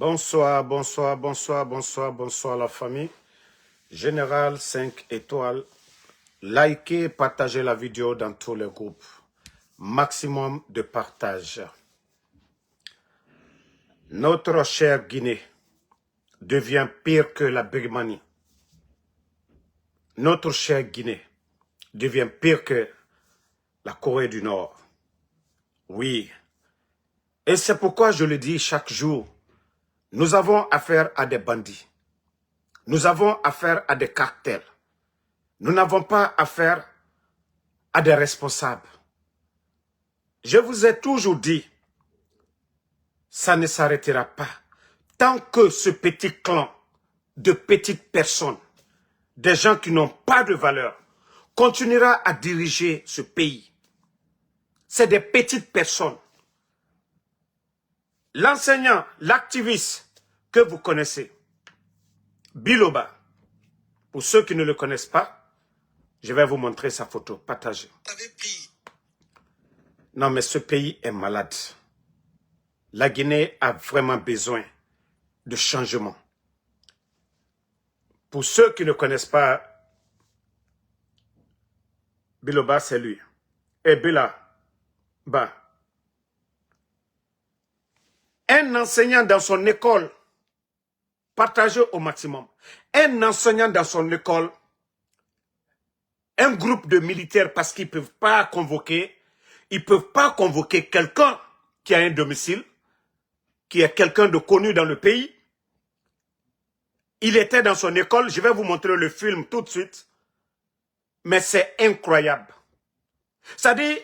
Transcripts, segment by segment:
Bonsoir, bonsoir, bonsoir, bonsoir, bonsoir la famille. Général 5 étoiles. Likez, partagez la vidéo dans tous les groupes. Maximum de partage. Notre chère Guinée devient pire que la Birmanie. Notre chère Guinée devient pire que la Corée du Nord. Oui. Et c'est pourquoi je le dis chaque jour. Nous avons affaire à des bandits. Nous avons affaire à des cartels. Nous n'avons pas affaire à des responsables. Je vous ai toujours dit, ça ne s'arrêtera pas. Tant que ce petit clan de petites personnes, des gens qui n'ont pas de valeur, continuera à diriger ce pays. C'est des petites personnes. L'enseignant, l'activiste que vous connaissez, Biloba, pour ceux qui ne le connaissent pas, je vais vous montrer sa photo, partagez. Non, mais ce pays est malade. La Guinée a vraiment besoin de changement. Pour ceux qui ne connaissent pas, Biloba, c'est lui. Et Bila, bah, un enseignant dans son école, partagez au maximum. Un enseignant dans son école, un groupe de militaires, parce qu'ils ne peuvent pas convoquer, quelqu'un qui a un domicile, qui est quelqu'un de connu dans le pays. Il était dans son école, je vais vous montrer le film tout de suite. Mais c'est incroyable. C'est-à-dire,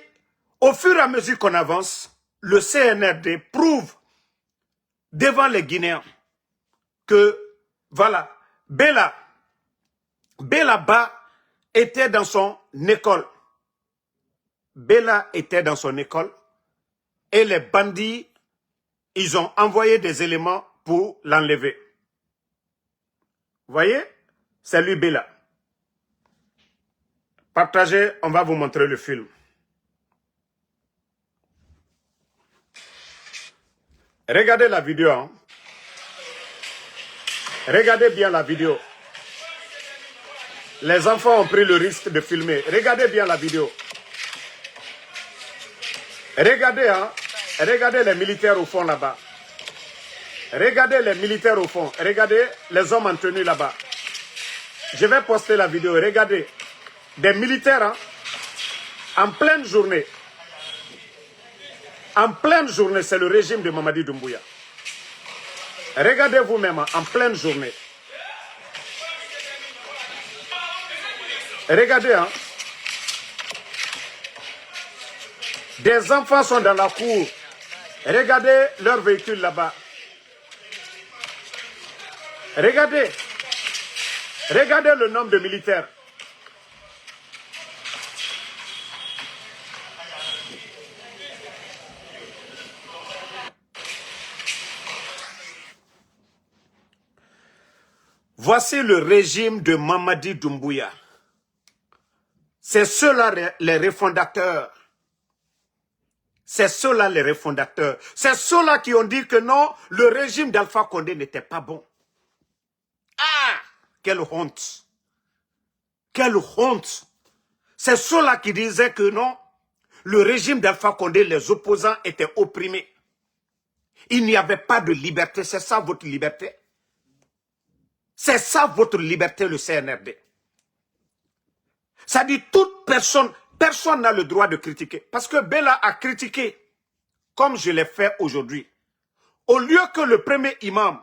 au fur et à mesure qu'on avance, le CNRD prouve devant les Guinéens que, voilà, Bella Ba était dans son école. Bella était dans son école et les bandits, ils ont envoyé des éléments pour l'enlever. Vous voyez? C'est lui Bella. Partagez, on va vous montrer le film. Regardez la vidéo. Hein. Regardez bien la vidéo. Les enfants ont pris le risque de filmer. Regardez bien la vidéo. Regardez, hein. Regardez les militaires au fond là-bas. Regardez les militaires au fond. Regardez les hommes en tenue là-bas. Je vais poster la vidéo. Regardez. Des militaires, hein, en pleine journée. En pleine journée, c'est le régime de Mamadi Doumbouya. Regardez vous-même, hein, en pleine journée. Regardez, hein. Des enfants sont dans la cour. Regardez leur véhicule là-bas. Regardez. Regardez le nombre de militaires. Voici le régime de Mamadi Doumbouya. C'est ceux-là les refondateurs. C'est ceux-là les refondateurs. C'est ceux-là qui ont dit que non, le régime d'Alpha Condé n'était pas bon. Ah, quelle honte. Quelle honte. C'est ceux-là qui disaient que non, le régime d'Alpha Condé, les opposants étaient opprimés. Il n'y avait pas de liberté. C'est ça votre liberté? C'est ça votre liberté, le CNRD. Ça dit toute personne, personne n'a le droit de critiquer. Parce que Bella a critiqué, comme je l'ai fait aujourd'hui. Au lieu que le premier imam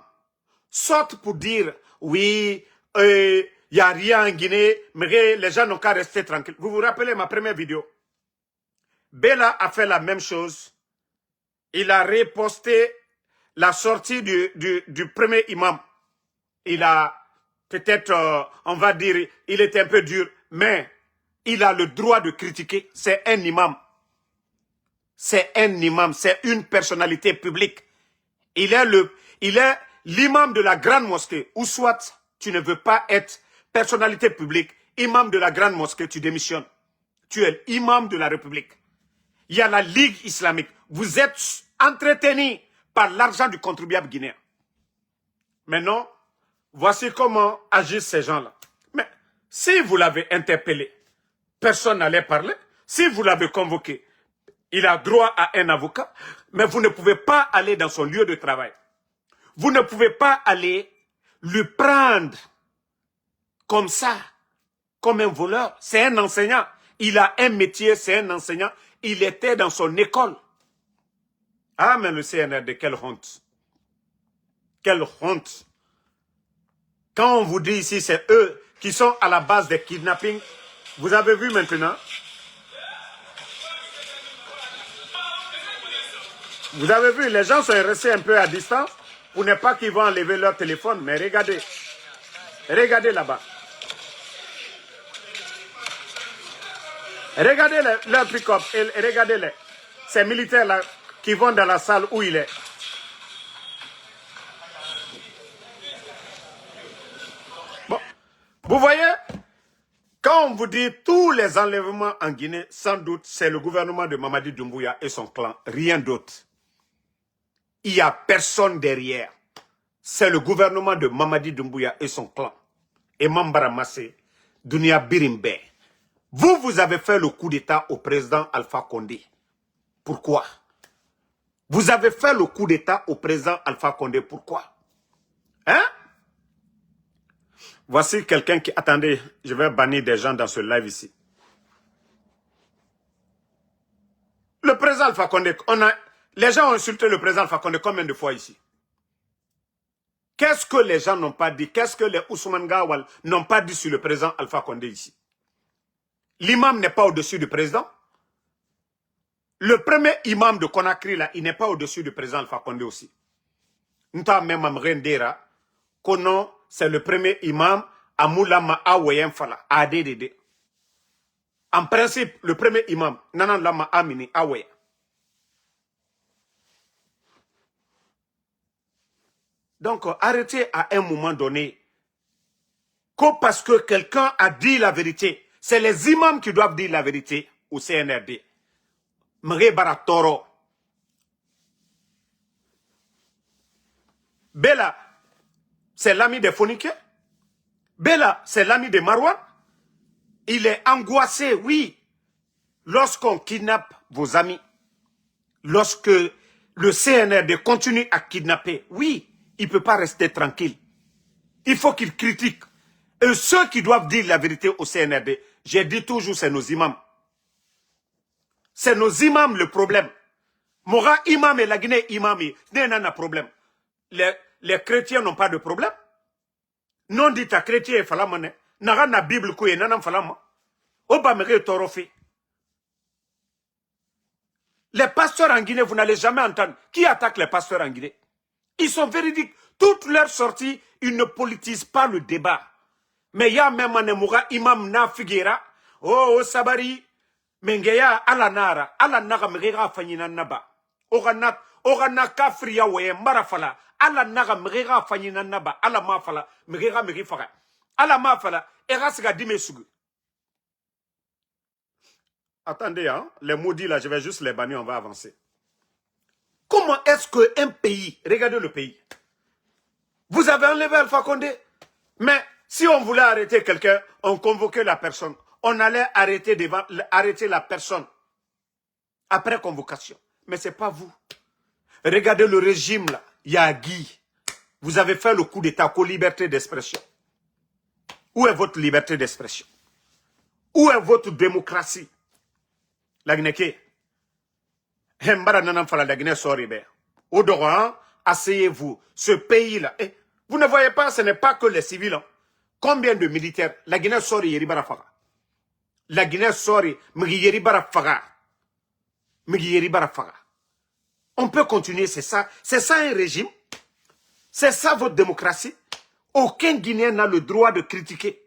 sorte pour dire, oui, il n'y a rien en Guinée, mais les gens n'ont qu'à rester tranquilles. Vous vous rappelez ma première vidéo? Bella a fait la même chose. Il a reposté la sortie du premier imam. Il a peut-être, on va dire, il était un peu dur, mais il a le droit de critiquer. C'est un imam. C'est un imam, c'est une personnalité publique. Il est l'imam de la grande mosquée. Ou soit, tu ne veux pas être personnalité publique, imam de la grande mosquée, tu démissionnes. Tu es l'imam de la République. Il y a la Ligue islamique. Vous êtes entretenu par l'argent du contribuable guinéen. Maintenant, voici comment agissent ces gens-là. Mais si vous l'avez interpellé, personne n'allait parler. Si vous l'avez convoqué, il a droit à un avocat, mais vous ne pouvez pas aller dans son lieu de travail. Vous ne pouvez pas aller lui prendre comme ça, comme un voleur. C'est un enseignant. Il a un métier, c'est un enseignant. Il était dans son école. Ah, mais le CNRD, quelle honte. Quelle honte. Quand on vous dit ici, c'est eux qui sont à la base des kidnappings. Vous avez vu maintenant? Vous avez vu, les gens sont restés un peu à distance pour ne pas qu'ils vont enlever leur téléphone. Mais regardez. Regardez là-bas. Regardez leur pick-up et regardez ces militaires-là qui vont dans la salle où il est. Bon, vous voyez, quand on vous dit tous les enlèvements en Guinée, sans doute, c'est le gouvernement de Mamadi Doumbouya et son clan, rien d'autre. Il n'y a personne derrière. C'est le gouvernement de Mamadi Doumbouya et son clan. Et Mambara Massé, Dunia Birimbe. Vous avez fait le coup d'État au président Alpha Condé. Pourquoi? Vous avez fait le coup d'État au président Alpha Condé. Pourquoi? Hein? Voici quelqu'un qui... Attendez, je vais bannir des gens dans ce live ici. Le président Alpha Condé, les gens ont insulté le président Alpha Condé combien de fois ici? Qu'est-ce que les gens n'ont pas dit? Qu'est-ce que les Ousmane Gawal n'ont pas dit sur le président Alpha Condé ici? L'imam n'est pas au-dessus du président. Le premier imam de Conakry, là, il n'est pas au-dessus du président Alpha Condé aussi. Nta même Amrendera, Kono, c'est le premier imam à Moulama Awayen Fala, à ADDD. En principe, le premier imam, Nanan Lama Amini Awayen. Donc, arrêtez à un moment donné que parce que quelqu'un a dit la vérité, c'est les imams qui doivent dire la vérité au CNRD. Mrebara Toro. Bella, c'est l'ami des Fonike. Bella, c'est l'ami de Marwan. Il est angoissé, oui, lorsqu'on kidnappe vos amis. Lorsque le CNRD continue à kidnapper, oui, il ne peut pas rester tranquille. Il faut qu'il critique. Et ceux qui doivent dire la vérité au CNRD, j'ai dit toujours, c'est nos imams. C'est nos imams le problème. Mora imam et la Guinée imam, il n'y a pas de problème. Les chrétiens n'ont pas de problème. Non dit à chrétien et falamane. N'a na Bible kouye nanam falama. Oba mere torofi. Les pasteurs en Guinée, vous n'allez jamais entendre. Qui attaque les pasteurs en Guinée? Ils sont véridiques. Toutes leurs sorties, ils ne politisent pas le débat. Mais il y a même un moura imam na figuera. Oh, sabari. Mengeya ala nara. Ala naga mrera fanyina naba. Orana kafriya weye marafala. Ala naga mrera fanyina naba. Ala mafala. Mrera mrifara. Ala mafala. Erasiga dime sugu. Attendez, hein, les maudits là, je vais juste les bannir, on va avancer. Comment est-ce qu'un pays, regardez le pays, vous avez enlevé Alpha Condé, mais si on voulait arrêter quelqu'un, on convoquait la personne, on allait arrêter la personne après convocation. Mais ce n'est pas vous. Regardez le régime là, Yagui, vous avez fait le coup d'État pour liberté d'expression. Où est votre liberté d'expression? Où est votre démocratie? La Guinée, asseyez-vous, ce pays-là. Vous ne voyez pas, ce n'est pas que les civils. Hein. Combien de militaires? La Guinée sort Yeribara Faga. La Guinée sort Yeribara Faga. On peut continuer, c'est ça. C'est ça un régime. C'est ça votre démocratie. Aucun Guinéen n'a le droit de critiquer.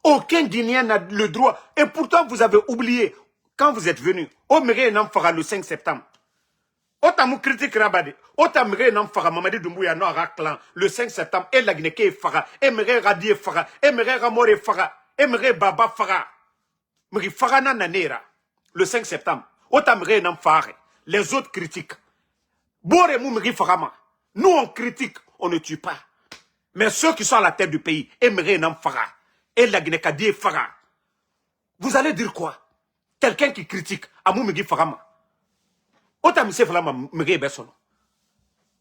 Aucun Guinéen n'a le droit. Et pourtant, vous avez oublié. Quand vous êtes venu, le 5 septembre, Otamu critique Rabadi, Otamre nam fara Mamadi Doumbouya no clan le 5 septembre, et la Guinée fara, Emre Radie fara, Emre Ramore fara, Emre Baba fara, Mri fara nanera, le 5 septembre, Otamre nam fara, les autres critiquent. Bore mou mri farama, nous on critique, on ne tue pas. Mais ceux qui sont à la tête du pays, Emery Nam Fara, et la Guinée-Kadi Fara, vous allez dire quoi? Quelqu'un qui critique Amou Megi Farama. Otamise Farama Megi Bessono.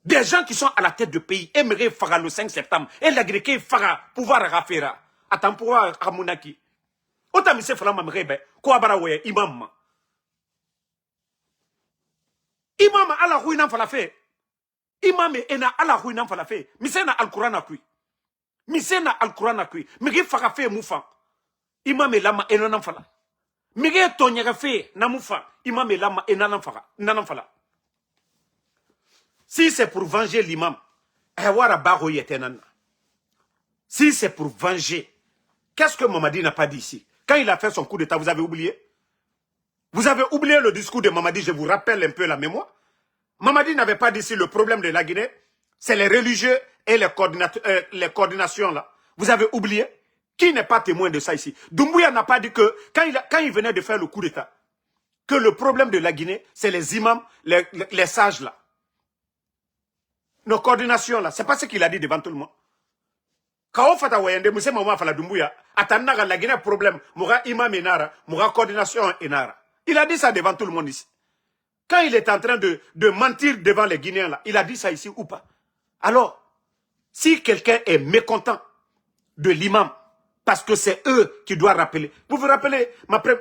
Des gens qui sont à la tête du pays, Emery Fara le 5 septembre, et la Guinée Fara, pouvoir Rafera, attends pouvoir Amounaki. Otamise Farama Megi Be, Kouabarawe, Imam. Imam ala Rouinam Falafe. Imam ena ala Rouinam Falafe. Misena Al-Quran a kui. Misena Al-Quran a kui. Megi Fara fe Moufan. Imam lama enanam fala. Mege tonyega fe namufa. Imam lama enanam fala. Si c'est pour venger l'imam, si c'est pour venger, qu'est-ce que Mamadi n'a pas dit ici? Quand il a fait son coup d'état, vous avez oublié? Vous avez oublié le discours de Mamadi, je vous rappelle un peu la mémoire. Mamadi n'avait pas dit ici le problème de la Guinée, c'est les religieux et les coordinations là. Vous avez oublié? Qui n'est pas témoin de ça ici? Doumbouya n'a pas dit que, quand il venait de faire le coup d'état, que le problème de la Guinée, c'est les imams, les sages là. Nos coordinations là, c'est pas ce qu'il a dit devant tout le monde. Quand on fait monsieur Maman Fala Doumbouya, attendant la Guinée problème, moura imam enara, moura coordination enara. Il a dit ça devant tout le monde ici. Quand il est en train de mentir devant les Guinéens là, il a dit ça ici ou pas? Alors, si quelqu'un est mécontent de l'imam, parce que c'est eux qui doivent rappeler. Vous vous rappelez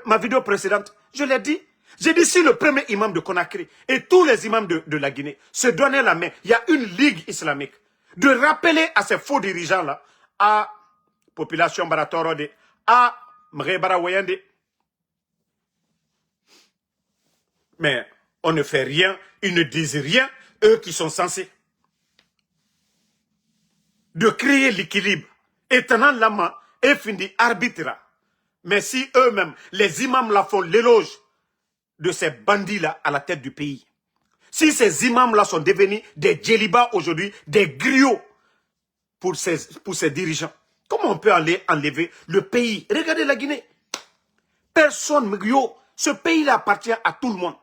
ma vidéo précédente? Je l'ai dit. J'ai dit si le premier imam de Conakry et tous les imams de la Guinée se donnaient la main, il y a une ligue islamique, de rappeler à ces faux dirigeants-là, à population Baratorode, à Mrebara Wayande. Mais on ne fait rien, ils ne disent rien, eux qui sont censés de créer l'équilibre. Étonnant l'ama, et fini arbitre. Mais si eux-mêmes, les imams là font l'éloge de ces bandits-là à la tête du pays, si ces imams-là sont devenus des djellibas aujourd'hui, des griots pour ces dirigeants, comment on peut aller enlever le pays? Regardez la Guinée. Personne, ce pays-là appartient à tout le monde.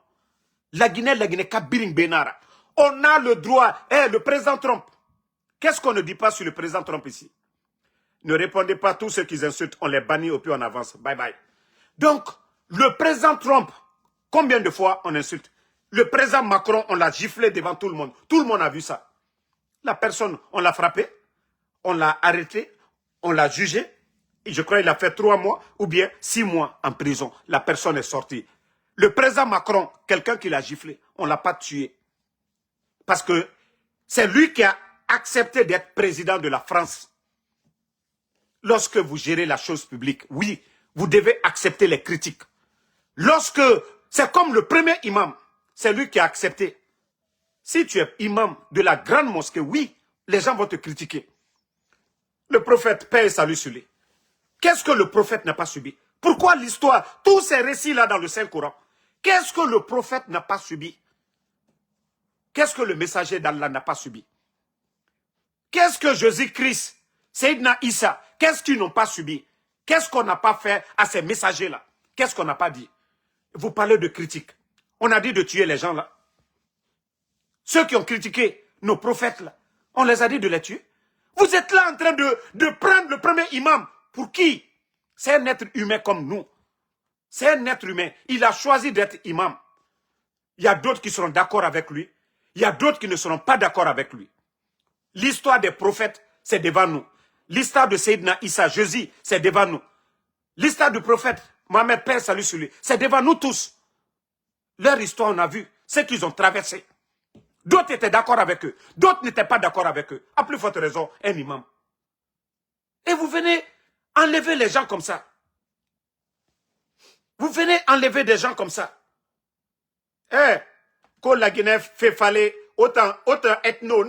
La Guinée, Kabiring Benara. On a le droit, le président Trump. Qu'est-ce qu'on ne dit pas sur le président Trump ici? Ne répondez pas à tous ceux qui insultent, on les bannit au plus on avance. Bye bye. Donc, le président Trump, combien de fois on insulte? Le président Macron, on l'a giflé devant tout le monde. Tout le monde a vu ça. La personne, on l'a frappé, on l'a arrêté, on l'a jugé. Et je crois qu'il a fait 3 mois ou bien 6 mois en prison. La personne est sortie. Le président Macron, quelqu'un qui l'a giflé, on ne l'a pas tué. Parce que c'est lui qui a accepté d'être président de la France. Lorsque vous gérez la chose publique, oui, vous devez accepter les critiques. Lorsque, c'est comme le premier imam, c'est lui qui a accepté. Si tu es imam de la grande mosquée, oui, les gens vont te critiquer. Le prophète, paix et salut sur lui. Qu'est-ce que le prophète n'a pas subi? Pourquoi l'histoire, tous ces récits-là dans le Saint-Coran, qu'est-ce que le prophète n'a pas subi? Qu'est-ce que le messager d'Allah n'a pas subi? Qu'est-ce que Jésus-Christ, Sayyidina Issa, qu'est-ce qu'ils n'ont pas subi? Qu'est-ce qu'on n'a pas fait à ces messagers-là? Qu'est-ce qu'on n'a pas dit? Vous parlez de critique. On a dit de tuer les gens là. Ceux qui ont critiqué nos prophètes là, on les a dit de les tuer. Vous êtes là en train de prendre le premier imam. Pour qui? C'est un être humain comme nous. C'est un être humain. Il a choisi d'être imam. Il y a d'autres qui seront d'accord avec lui. Il y a d'autres qui ne seront pas d'accord avec lui. L'histoire des prophètes, c'est devant nous. L'histoire de Sayyidina Issa, Jésus, c'est devant nous. L'histoire du prophète, Mohamed, Père, salut sur lui, c'est devant nous tous. Leur histoire, on a vu ce qu'ils ont traversé. D'autres étaient d'accord avec eux. D'autres n'étaient pas d'accord avec eux. À plus forte raison, un imam. Et vous venez enlever les gens comme ça. Vous venez enlever des gens comme ça. Quand la Guinée fait fallait autant ethno,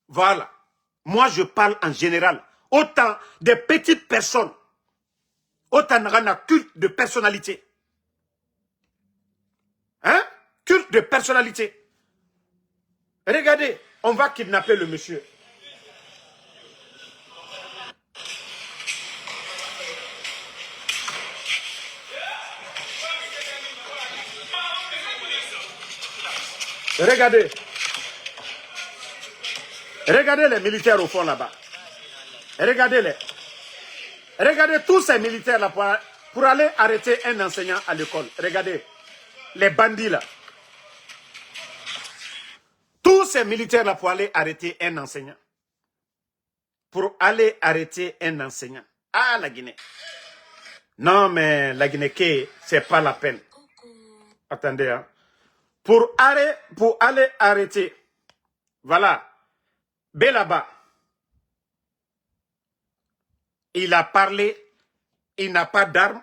voilà. Moi, je parle en général. Autant des petites personnes. Autant on a culte de personnalité. Hein? Culte de personnalité. Regardez, on va kidnapper le monsieur. Regardez. Regardez les militaires au fond là-bas. Regardez-les. Regardez tous ces militaires là pour aller arrêter un enseignant à l'école. Regardez. Les bandits là. Tous ces militaires là pour aller arrêter un enseignant. Pour aller arrêter un enseignant. Ah, la Guinée. Non, mais la Guinée, c'est pas la peine. Attendez, hein. Pour aller arrêter. Voilà. Belaba. Il a parlé. Il n'a pas d'armes.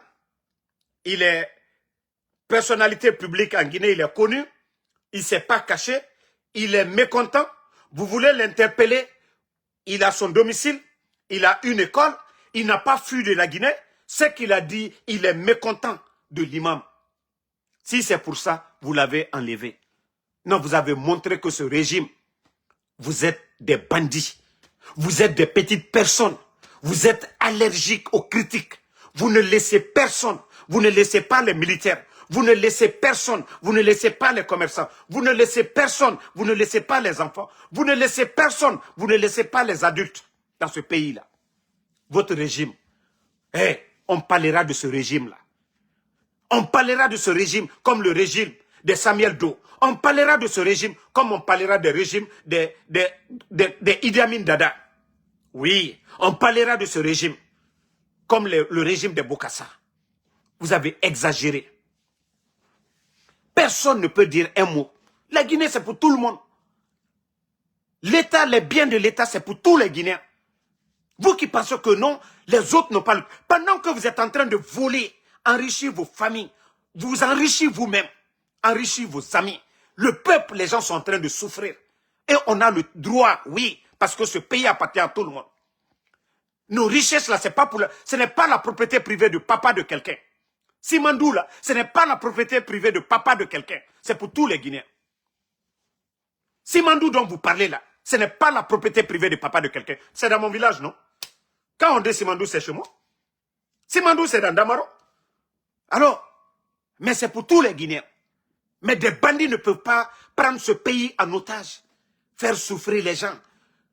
Il est personnalité publique en Guinée. Il est connu. Il ne s'est pas caché. Il est mécontent. Vous voulez l'interpeller. Il a son domicile. Il a une école. Il n'a pas fui de la Guinée. Ce qu'il a dit, il est mécontent de l'imam. Si c'est pour ça, vous l'avez enlevé. Non, vous avez montré que ce régime, vous êtes des bandits. Vous êtes des petites personnes. Vous êtes allergiques aux critiques. Vous ne laissez personne. Vous ne laissez pas les militaires. Vous ne laissez personne. Vous ne laissez pas les commerçants. Vous ne laissez personne. Vous ne laissez pas les enfants. Vous ne laissez personne. Vous ne laissez pas les adultes dans ce pays-là. Votre régime. On parlera de ce régime-là. On parlera de ce régime comme le régime de Samuel Doe. On parlera de ce régime comme on parlera des régimes de Idi Amin Dada. Oui, on parlera de ce régime comme le régime de Bokassa. Vous avez exagéré. Personne ne peut dire un mot. La Guinée, c'est pour tout le monde. L'État, les biens de l'État, c'est pour tous les Guinéens. Vous qui pensez que non, les autres n'ont pas... Pendant que vous êtes en train de voler, enrichir vos familles, vous enrichir vous-même, enrichir vos amis. Le peuple, les gens sont en train de souffrir. Et on a le droit, oui, parce que ce pays appartient à tout le monde. Nos richesses, là, ce n'est pas la propriété privée de papa de quelqu'un. Simandou, là, ce n'est pas la propriété privée de papa de quelqu'un. C'est pour tous les Guinéens. Simandou dont vous parlez, là, ce n'est pas la propriété privée de papa de quelqu'un. C'est dans mon village, non? Quand on dit Simandou, c'est chez moi. Simandou, c'est dans Damaro. Alors, mais c'est pour tous les Guinéens. Mais des bandits ne peuvent pas prendre ce pays en otage, faire souffrir les gens.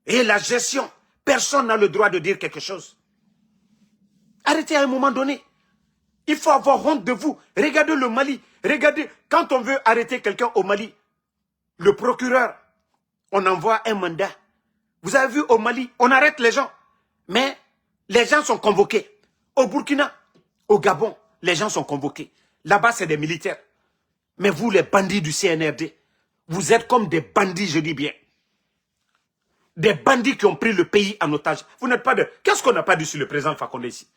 Et la gestion, personne n'a le droit de dire quelque chose. Arrêtez à un moment donné. Il faut avoir honte de vous. Regardez le Mali. Regardez, quand on veut arrêter quelqu'un au Mali, le procureur, on envoie un mandat. Vous avez vu au Mali, on arrête les gens. Mais les gens sont convoqués. Au Burkina, au Gabon, les gens sont convoqués. Là-bas, c'est des militaires. Mais vous, les bandits du CNRD, vous êtes comme des bandits, je dis bien. Des bandits qui ont pris le pays en otage. Vous n'êtes pas de... Qu'est-ce qu'on n'a pas dit sur le président Fakonde ici?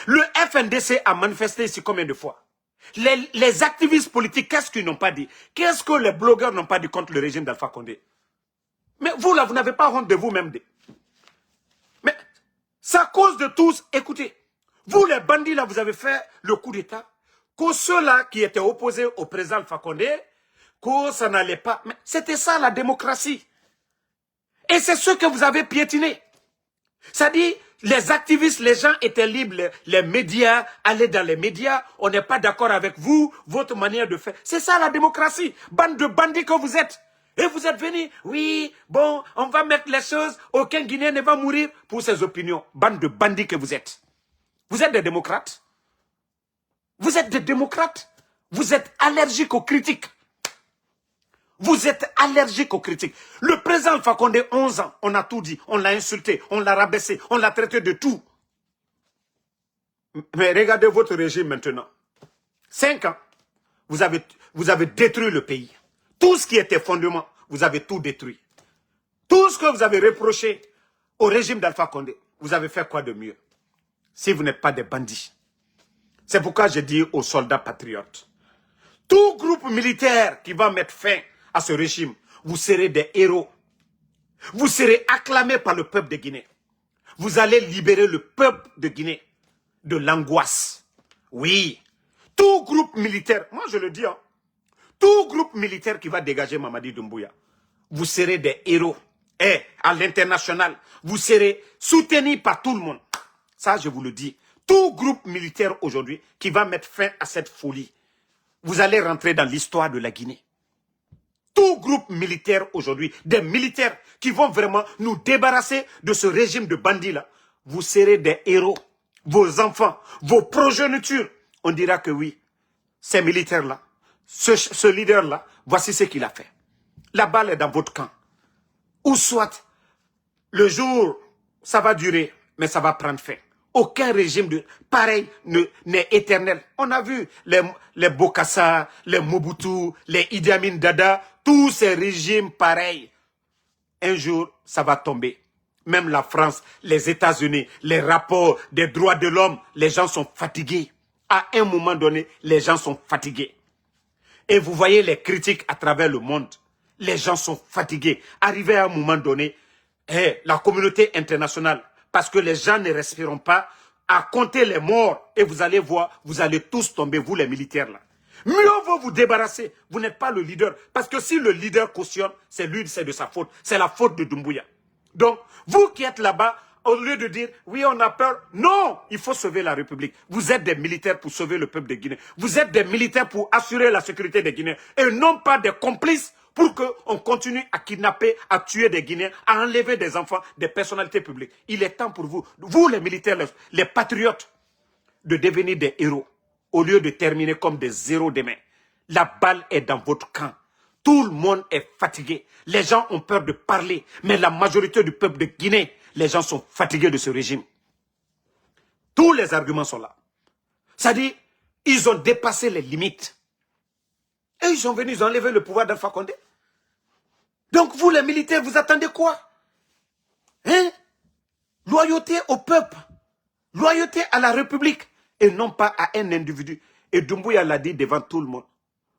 Le FNDC a manifesté ici combien de fois? Les activistes politiques, qu'est-ce qu'ils n'ont pas dit? Qu'est-ce que les blogueurs n'ont pas dit contre le régime d'Alpha Condé? Mais vous, là, vous n'avez pas honte de vous-même. Mais c'est à cause de tous. Écoutez, vous, les bandits, là, vous avez fait le coup d'État. Que ceux-là qui étaient opposés au président Alpha Condé, que ça n'allait pas. Mais c'était ça, la démocratie. Et c'est ce que vous avez piétiné. C'est-à-dire, les activistes, les gens étaient libres, les médias, allaient dans les médias, on n'est pas d'accord avec vous, votre manière de faire. C'est ça la démocratie, bande de bandits que vous êtes. Et vous êtes venus, oui, bon, on va mettre les choses, aucun Guinéen ne va mourir pour ses opinions. Bande de bandits que vous êtes. Vous êtes des démocrates. Vous êtes des démocrates. Vous êtes allergiques aux critiques. Vous êtes allergique aux critiques. Le président Alpha Condé, 11 ans, on a tout dit. On l'a insulté, on l'a rabaissé, on l'a traité de tout. Mais regardez votre régime maintenant. 5 ans, vous avez détruit le pays. Tout ce qui était fondement, vous avez tout détruit. Tout ce que vous avez reproché au régime d'Alpha Condé, vous avez fait quoi de mieux? Si vous n'êtes pas des bandits. C'est pourquoi je dis aux soldats patriotes, tout groupe militaire qui va mettre fin à ce régime, vous serez des héros. Vous serez acclamés par le peuple de Guinée. Vous allez libérer le peuple de Guinée de l'angoisse. Oui, tout groupe militaire, moi je le dis, hein, tout groupe militaire qui va dégager Mamadi Doumbouya, vous serez des héros. Et à l'international, vous serez soutenus par tout le monde. Ça, je vous le dis. Tout groupe militaire aujourd'hui qui va mettre fin à cette folie, vous allez rentrer dans l'histoire de la Guinée. tout groupe militaire aujourd'hui, des militaires qui vont vraiment nous débarrasser de ce régime de bandits-là, vous serez des héros. Vos enfants, vos progénitures, on dira que oui, ces militaires-là, ce leader-là, voici ce qu'il a fait. La balle est dans votre camp. Ou soit, le jour, ça va durer, mais ça va prendre fin. Aucun régime de pareil n'est éternel. On a vu les Bokassa, les Mobutu, les Idi Amin Dada, tous ces régimes pareils. Un jour, ça va tomber. Même la France, les États-Unis, les rapports des droits de l'homme, les gens sont fatigués. À un moment donné, les gens sont fatigués. Et vous voyez les critiques à travers le monde. Les gens sont fatigués. Arrivé à un moment donné, la communauté internationale, parce que les gens ne respireront pas, à compter les morts. Et vous allez voir, vous allez tous tomber, vous les militaires là. Mieux vaut vous débarrasser. Vous n'êtes pas le leader. Parce que si le leader cautionne, c'est lui, c'est de sa faute. C'est la faute de Doumbouya. Donc, vous qui êtes là-bas, au lieu de dire, oui, on a peur, non, il faut sauver la République. Vous êtes des militaires pour sauver le peuple de Guinée. Vous êtes des militaires pour assurer la sécurité des Guinéens. Et non pas des complices pour qu'on continue à kidnapper, à tuer des Guinéens, à enlever des enfants, des personnalités publiques. Il est temps pour vous, vous les militaires, les patriotes, de devenir des héros, au lieu de terminer comme des zéros demain. La balle est dans votre camp. Tout le monde est fatigué. Les gens ont peur de parler, mais la majorité du peuple de Guinée, les gens sont fatigués de ce régime. Tous les arguments sont là. C'est-à-dire, ils ont dépassé les limites. Et ils sont venus, ils ont enlevé le pouvoir d'Alpha Condé. Donc vous, les militaires, vous attendez quoi? Hein? Loyauté au peuple. Loyauté à la République. Et non pas à un individu. Et Doumbouya l'a dit devant tout le monde.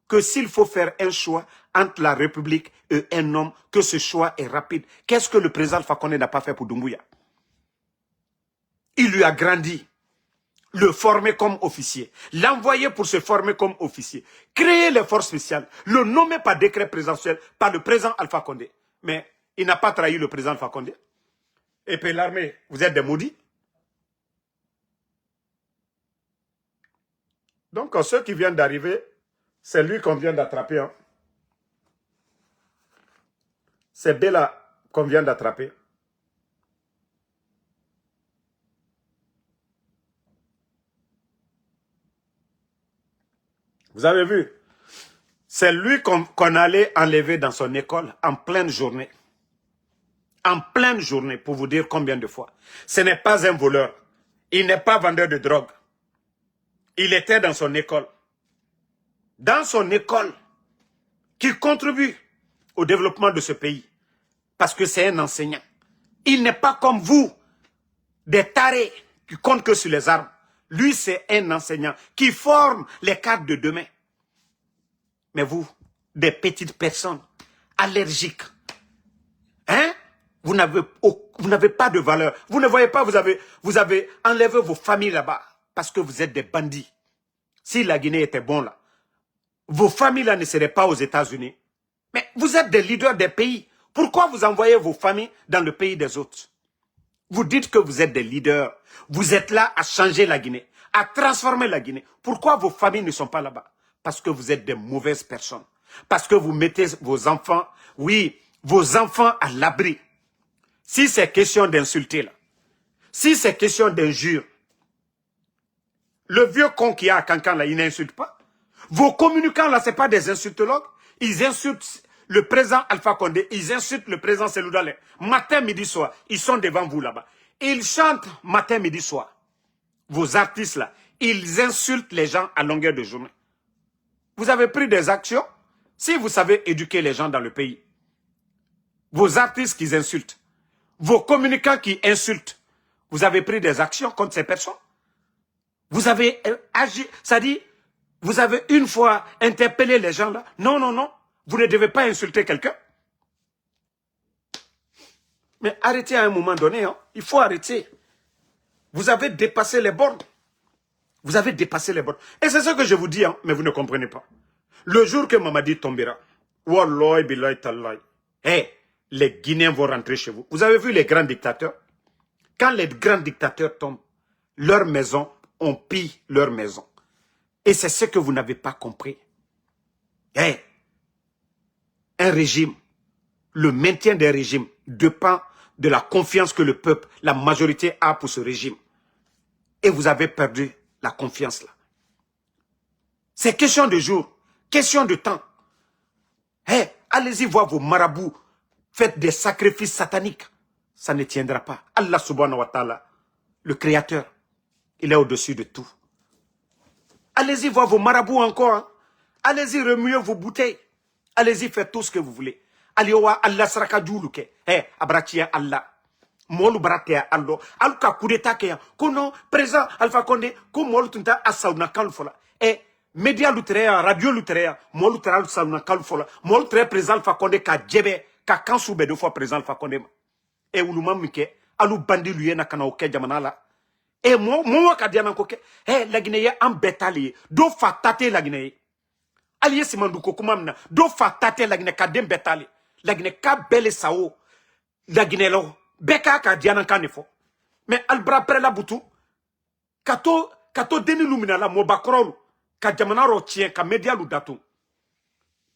Que s'il faut faire un choix entre la République et un homme, que ce choix est rapide. Qu'est-ce que le président Alpha Condé n'a pas fait pour Doumbouya? Il lui a grandi. Le former comme officier, l'envoyer pour se former comme officier, créer les forces spéciales, le nommer par décret présidentiel par le président Alpha Condé. Mais il n'a pas trahi le président Alpha Condé. Et puis l'armée, vous êtes des maudits. Donc ceux qui viennent d'arriver, c'est lui qu'on vient d'attraper. Hein. C'est Bella qu'on vient d'attraper. Vous avez vu? C'est lui qu'on allait enlever dans son école en pleine journée. En pleine journée, pour vous dire combien de fois. Ce n'est pas un voleur. Il n'est pas vendeur de drogue. Il était dans son école. Dans son école, qui contribue au développement de ce pays. Parce que c'est un enseignant. Il n'est pas comme vous, des tarés qui comptent que sur les armes. Lui, c'est un enseignant qui forme les cadres de demain. Mais vous, des petites personnes allergiques, hein? Vous n'avez pas de valeur. Vous ne voyez pas, vous avez enlevé vos familles là-bas parce que vous êtes des bandits. Si la Guinée était bon là, vos familles là ne seraient pas aux États-Unis. Mais vous êtes des leaders des pays. Pourquoi vous envoyez vos familles dans le pays des autres? Vous dites que vous êtes des leaders. Vous êtes là à changer la Guinée, à transformer la Guinée. Pourquoi vos familles ne sont pas là-bas? Parce que vous êtes des mauvaises personnes. Parce que vous mettez vos enfants, oui, vos enfants à l'abri. Si c'est question d'insulter là, si c'est question d'injure, le vieux con qui a à Cancan là, il n'insulte pas. Vos communicants là, ce n'est pas des insultologues. Ils insultent le président Alpha Condé, ils insultent le président Selou Dalé. Matin, midi, soir, ils sont devant vous là-bas. Ils chantent matin, midi, soir. Vos artistes là, ils insultent les gens à longueur de journée. Vous avez pris des actions? Si vous savez éduquer les gens dans le pays, vos artistes qui insultent, vos communicants qui insultent, vous avez pris des actions contre ces personnes? Vous avez agi, c'est-à-dire, vous avez une fois interpellé les gens là? Non, non, non, vous ne devez pas insulter quelqu'un. Mais arrêtez à un moment donné, hein. Il faut arrêter. Vous avez dépassé les bornes. Vous avez dépassé les bornes. Et c'est ce que je vous dis, hein, mais vous ne comprenez pas. Le jour que Mamadi tombera, Wallahi billahi tallahi, les Guinéens vont rentrer chez vous. Vous avez vu les grands dictateurs? Quand les grands dictateurs tombent, leur maison, on pille leur maison. Et c'est ce que vous n'avez pas compris. un régime, le maintien des régimes dépend de la confiance que le peuple, la majorité a pour ce régime. Et vous avez perdu la confiance là. C'est question de jour, question de temps. Hey, allez-y voir vos marabouts, faites des sacrifices sataniques. Ça ne tiendra pas. Allah subhanahu wa ta'ala, le créateur, il est au-dessus de tout. Allez-y voir vos marabouts encore. Hein. Allez-y remuer vos bouteilles. Allez-y faire tout ce que vous voulez. Allez wa Allah saraka djuluke. Hey, abratia Allah. Molu bratea allo. Aluka kudeta ke kono présent Alpha Condé ko molu tunta asauna kalfola. Eh média lutrea, radio lutrea, molu tra sauna kalfola. Molu tre présent Alpha Condé ka djebe ka kansu be deux fois présent Alpha Condé. Eh uluma mike alu bandi luye na kana oke jamana la. Eh mo ka diana koke. Eh la Guinée en betali do fa tate la Guinée. Aliye simanduko kumamna do fa tate la Guinée ka dem betali. La Guinée ka belle sao. La Guinée lo beka ka diana kanefo. Mais albra pre la butu kato deni lumina la mo bakrolu ka jamana ro tien ka media lu datu.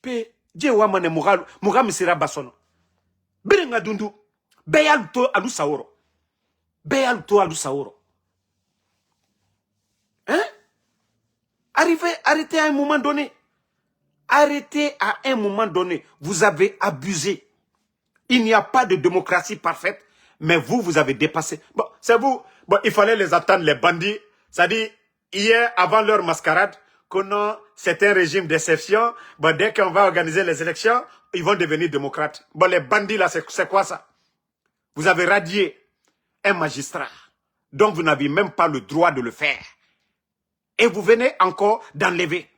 Pe je wa mane muga misira basono. Birenga dundu beyal to alu saoro. Beyal to alu saoro. Hein? Arrêtez à un moment donné. Arrêtez à un moment donné. Vous avez abusé. Il n'y a pas de démocratie parfaite, mais vous avez dépassé. Bon, c'est vous. Bon, il fallait les attendre, les bandits. C'est-à-dire, hier, avant leur mascarade, que c'est un régime d'exception. Bon, dès qu'on va organiser les élections, ils vont devenir démocrates. Bon, les bandits là, c'est quoi ça? Vous avez radié un magistrat. Donc, vous n'avez même pas le droit de le faire. Et vous venez encore d'enlever.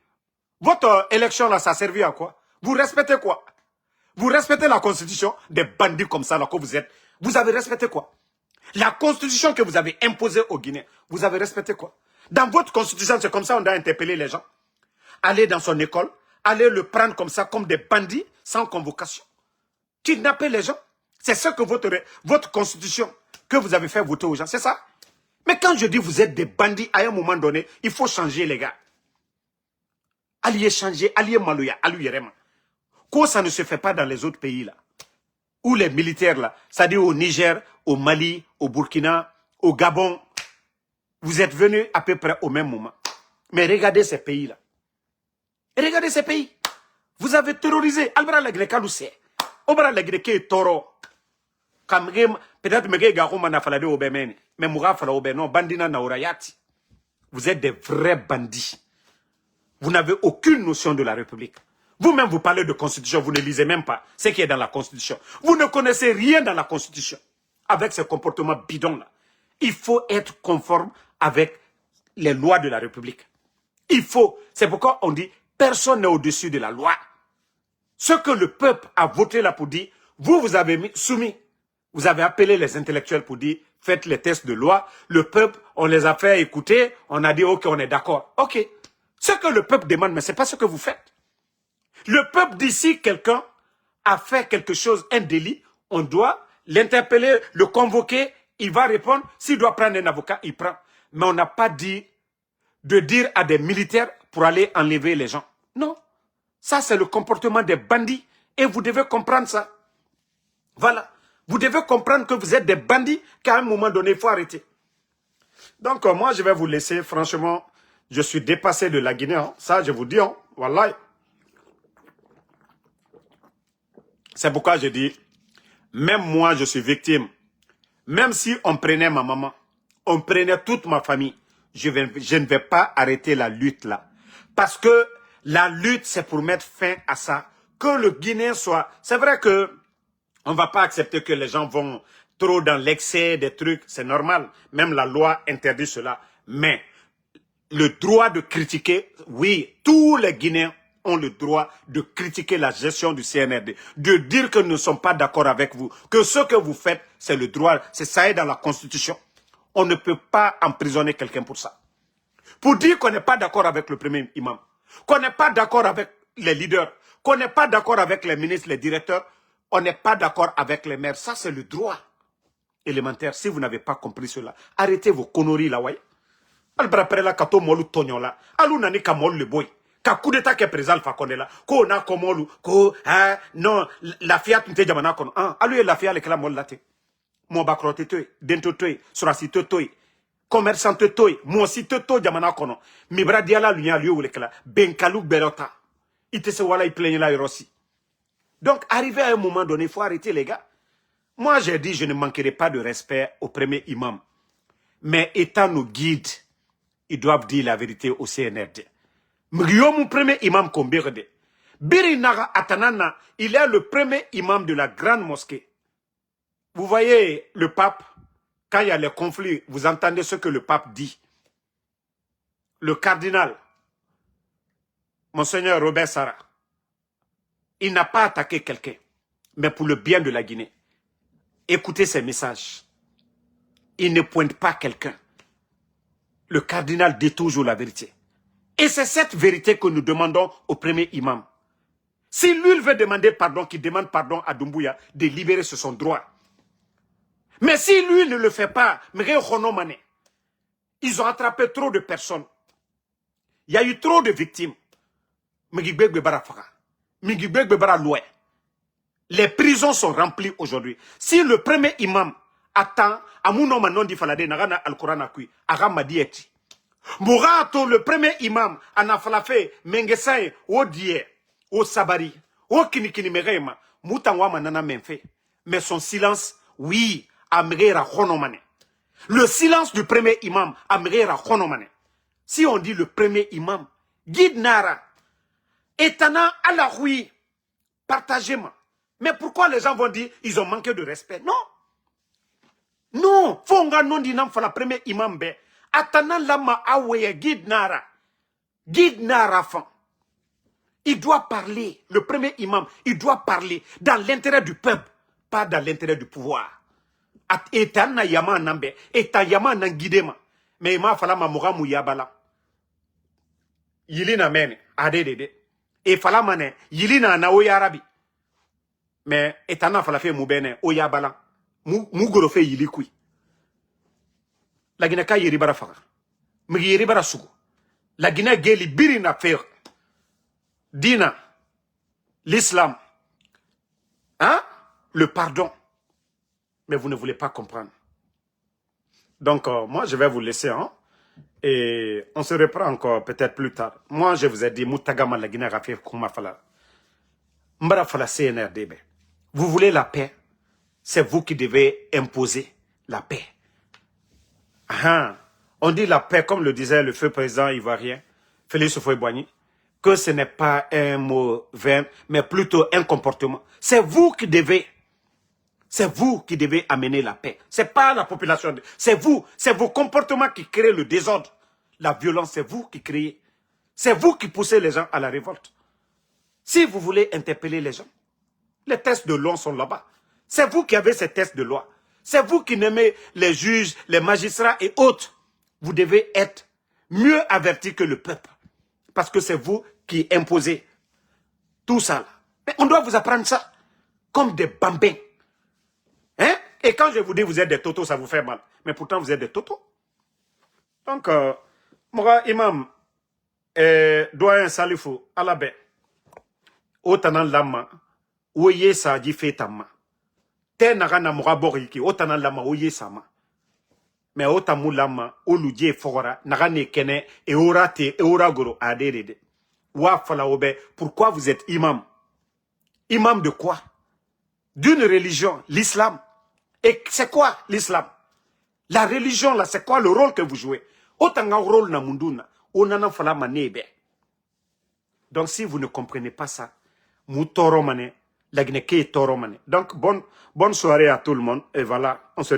Votre élection là, ça a servi à quoi? Vous respectez quoi? Vous respectez la constitution des bandits comme ça là que vous êtes. Vous avez respecté quoi? La constitution que vous avez imposée aux Guinéens, vous avez respecté quoi? Dans votre constitution, c'est comme ça on doit interpeller les gens. Aller dans son école, aller le prendre comme ça, comme des bandits, sans convocation. Kidnapper les gens. C'est ce que votre constitution que vous avez fait voter aux gens, c'est ça? Mais quand je dis vous êtes des bandits, à un moment donné, il faut changer les gars. Alliez changer, alliez malouya, alliez réma. Quoi, ça ne se fait pas dans les autres pays là. Où les militaires là, c'est-à-dire au Niger, au Mali, au Burkina, au Gabon, vous êtes venus à peu près au même moment. Mais regardez ces pays là. Regardez ces pays. Vous avez terrorisé. Albra la Greka Lucé. Obra la Greka Toro. Peut-être que mes gars n'a fallu au Bémen. Mais Moura fala au Bénin. Bandina Naurayati. Vous êtes des vrais bandits. Vous n'avez aucune notion de la République. Vous-même, vous parlez de constitution, vous ne lisez même pas ce qui est dans la constitution. Vous ne connaissez rien dans la constitution. Avec ce comportement bidon-là. Il faut être conforme avec les lois de la République. Il faut. C'est pourquoi on dit, personne n'est au-dessus de la loi. Ce que le peuple a voté là pour dire, vous avez soumis. Vous avez appelé les intellectuels pour dire, faites les tests de loi. Le peuple, on les a fait écouter, on a dit, ok, on est d'accord. Ok. Ce que le peuple demande, mais ce n'est pas ce que vous faites. Le peuple d'ici, quelqu'un a fait quelque chose, un délit, on doit l'interpeller, le convoquer, il va répondre. S'il doit prendre un avocat, il prend. Mais on n'a pas dit de dire à des militaires pour aller enlever les gens. Non. Ça, c'est le comportement des bandits. Et vous devez comprendre ça. Voilà. Vous devez comprendre que vous êtes des bandits, qu'à un moment donné, il faut arrêter. Donc, moi, je vais vous laisser. Franchement, je suis dépassé de la Guinée. Hein. Ça, je vous dis. Hein. Voilà. C'est pourquoi je dis, même moi, je suis victime. Même si on prenait ma maman, on prenait toute ma famille, je ne vais pas arrêter la lutte là. Parce que la lutte, c'est pour mettre fin à ça. Que le Guinéen soit... C'est vrai que on ne va pas accepter que les gens vont trop dans l'excès des trucs. C'est normal. Même la loi interdit cela. Mais le droit de critiquer, oui, tous les Guinéens ont le droit de critiquer la gestion du CNRD, de dire que nous ne sommes pas d'accord avec vous, que ce que vous faites, c'est le droit, c'est ça est dans la Constitution. On ne peut pas emprisonner quelqu'un pour ça. Pour dire qu'on n'est pas d'accord avec le premier imam, qu'on n'est pas d'accord avec les leaders, qu'on n'est pas d'accord avec les ministres, les directeurs, on n'est pas d'accord avec les maires. Ça, c'est le droit élémentaire. Si vous n'avez pas compris cela, arrêtez vos conneries là, ouais. Albrapre la kato molu tonyo la, alu nani ka molu le boy. Ka coup d'état ke président Alpha Condé la ko na komolu ko non la fiat nte jamana kono alu la fiat le kala mol late mo bakrote toy dento toy surasi toy commerçant toy mo si to jamana kono mi bradia la lunya lieu le kala benkalu berota ite se wala i plaigne la rossi. Donc arrivé à un moment donné il faut arrêter les gars. Moi j'ai dit je ne manquerai pas de respect au premier imam, mais étant nos guides ils doivent dire la vérité au CNRD. Mon premier imam Kombirde. Biri Naga Atanana, il est le premier imam de la grande mosquée. Vous voyez le pape, quand il y a les conflits, vous entendez ce que le pape dit. Le cardinal, Monseigneur Robert Sarah, il n'a pas attaqué quelqu'un, mais pour le bien de la Guinée. Écoutez ses messages. Il ne pointe pas quelqu'un. Le cardinal dit toujours la vérité. Et c'est cette vérité que nous demandons au premier imam. Si lui il veut demander pardon, qu'il demande pardon à Doumbouya de libérer sur son droit. Mais si lui ne le fait pas, ils ont attrapé trop de personnes. Il y a eu trop de victimes. Les prisons sont remplies aujourd'hui. Si le premier imam attend, Mourato, le premier imam, Anafalafe, Mengesai, Odie, O Sabari, O Kinikini Merema, Moutangwa Manana Menfe. Mais son silence, oui, Amrera Honomane. Le silence du premier imam, Amrera Honomane. Si on dit le premier imam, guide Nara, Etana Alahoui, partagez-moi. Mais pourquoi les gens vont dire ils ont manqué de respect? Non. Non, Fonga non dinam fa la premier imam be. Atana lama aweye guide Nara. Guide Nara fan. Il doit parler, le premier imam, il doit parler dans l'intérêt du peuple, pas dans l'intérêt du pouvoir. Etana yama nambe, etan yama nangidema. Mais ima fala ma moga yabala. Yilina mene, adedede. Et fala mane, yilina na oyarabi. Mais etana fala fe moubene, oyabala. Mugoro fe yilikui. La Guinée ka yeribara fara. Migi yeribara sugu. La Guinée geli birina fer. Dina. L'islam. Hein? Le pardon. Mais vous ne voulez pas comprendre. Donc, moi, je vais vous laisser. Hein? Et on se reprend encore peut-être plus tard. Moi, je vous ai dit, Moutagama la Guinée Rafé Kouma Fala. Mbara Fala CNRD. Vous voulez la paix? C'est vous qui devez imposer la paix. On dit la paix, comme le disait le feu président ivoirien, Félix Houphouët-Boigny, que ce n'est pas un mot vain, mais plutôt un comportement. C'est vous qui devez amener la paix. C'est pas la population. C'est vous, c'est vos comportements qui créent le désordre. La violence, c'est vous qui créez. C'est vous qui poussez les gens à la révolte. Si vous voulez interpeller les gens, les tests de loi sont là-bas. C'est vous qui avez ces tests de loi. C'est vous qui nommez les juges, les magistrats et autres. Vous devez être mieux avertis que le peuple. Parce que c'est vous qui imposez tout ça. Là. Mais on doit vous apprendre ça comme des bambins. Hein? Et quand je vous dis vous êtes des totos, ça vous fait mal. Mais pourtant vous êtes des totos. Donc, moi, imam, doyen Salifou, Alabé, Otanan Lama, Oye sa di fetama. Te nagana moga boriki, Otanan Lama, Oye sama. Mais Otamu Lama, Oludie Fora, Nagane Kene, et Orate, et Oragoro, Adede. Wafala Obe, pourquoi vous êtes imam? Imam de quoi? D'une religion, l'islam. Et c'est quoi l'islam? La religion, là, c'est quoi le rôle que vous jouez? Autant un rôle na munduna, onana fala manebe. Donc si vous ne comprenez pas ça, moutoromane, la Guinée qui est toromane. Donc bonne soirée à tout le monde. Et voilà, on se